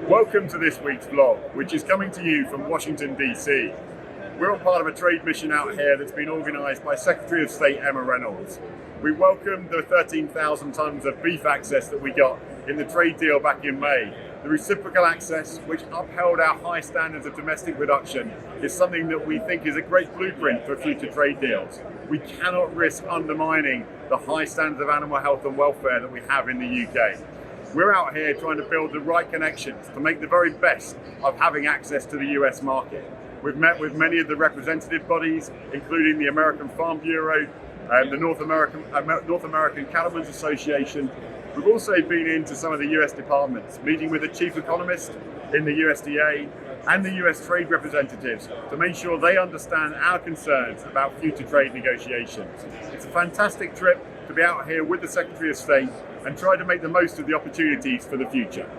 Welcome to this week's vlog, which is coming to you from Washington D.C. We're on part of a trade mission out here that's been organised by Secretary of State Emma Reynolds. We welcomed the 13,000 tonnes of beef access that we got in the trade deal back in May. The reciprocal access, which upheld our high standards of domestic production, is something that we think is a great blueprint for future trade deals. We cannot risk undermining the high standards of animal health and welfare that we have in the UK. We're out here trying to build the right connections to make the very best of having access to the US market. We've met with many of the representative bodies, including the American Farm Bureau, and the North American Cattlemen's Association. We've also been into some of the US departments, meeting with the chief economist in the USDA and the US trade representatives to make sure they understand our concerns about future trade negotiations. It's a fantastic trip to be out here with the Secretary of State and try to make the most of the opportunities for the future.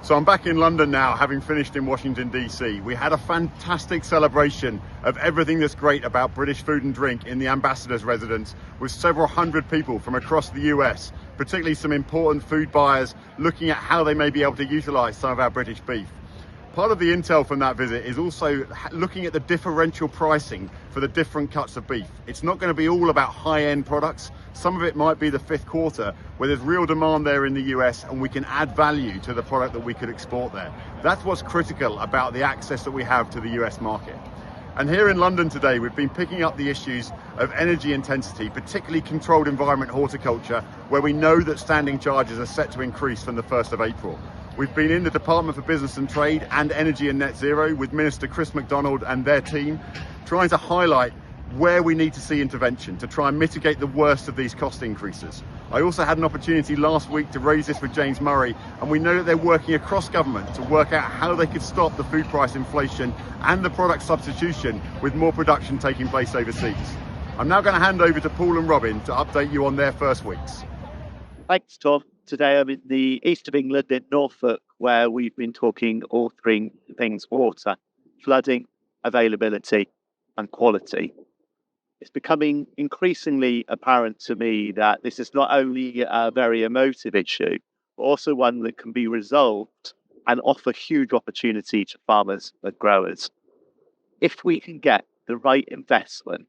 So I'm back in London now, having finished in Washington DC. We had a fantastic celebration of everything that's great about British food and drink in the ambassador's residence, with several hundred people from across the US, particularly some important food buyers looking at how they may be able to utilise some of our British beef. Part of the intel from that visit is also looking at the differential pricing for the different cuts of beef. It's not going to be all about high-end products. Some of it might be the fifth quarter, where there's real demand there in the US and we can add value to the product that we could export there. That's what's critical about the access that we have to the US market. And here in London today, we've been picking up the issues of energy intensity, particularly controlled environment horticulture, where we know that standing charges are set to increase from the 1st of April. We've been in the Department for Business and Trade and Energy and Net Zero with Minister Chris Mcdonald and their team, trying to highlight where we need to see intervention to try and mitigate the worst of these cost increases. I also had an opportunity last week to raise this with James Murray, and we know that they're working across government to work out how they could stop the food price inflation and the product substitution with more production taking place overseas. I'm now going to hand over to Paul and Robyn to update you on their first weeks. Thanks, Tom. Today I'm in the east of England in Norfolk, where we've been talking all three things: water, flooding, availability and quality. It's becoming increasingly apparent to me that this is not only a very emotive issue, but also one that can be resolved and offer huge opportunity to farmers and growers. If we can get the right investment,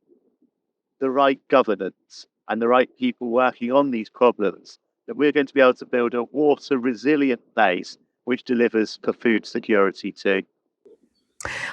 the right governance and the right people working on these problems, that we're going to be able to build a water resilient base which delivers for food security too.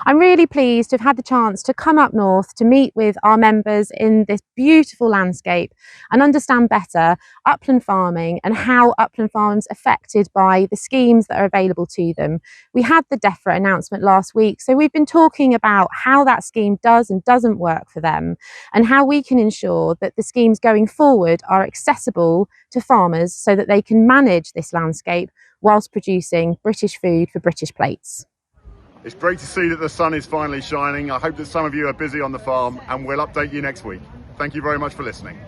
I'm really pleased to have had the chance to come up north to meet with our members in this beautiful landscape and understand better upland farming and how upland farms are affected by the schemes that are available to them. We had the DEFRA announcement last week, so we've been talking about how that scheme does and doesn't work for them and how we can ensure that the schemes going forward are accessible to farmers so that they can manage this landscape whilst producing British food for British plates. It's great to see that the sun is finally shining. I hope that some of you are busy on the farm, and we'll update you next week. Thank you very much for listening.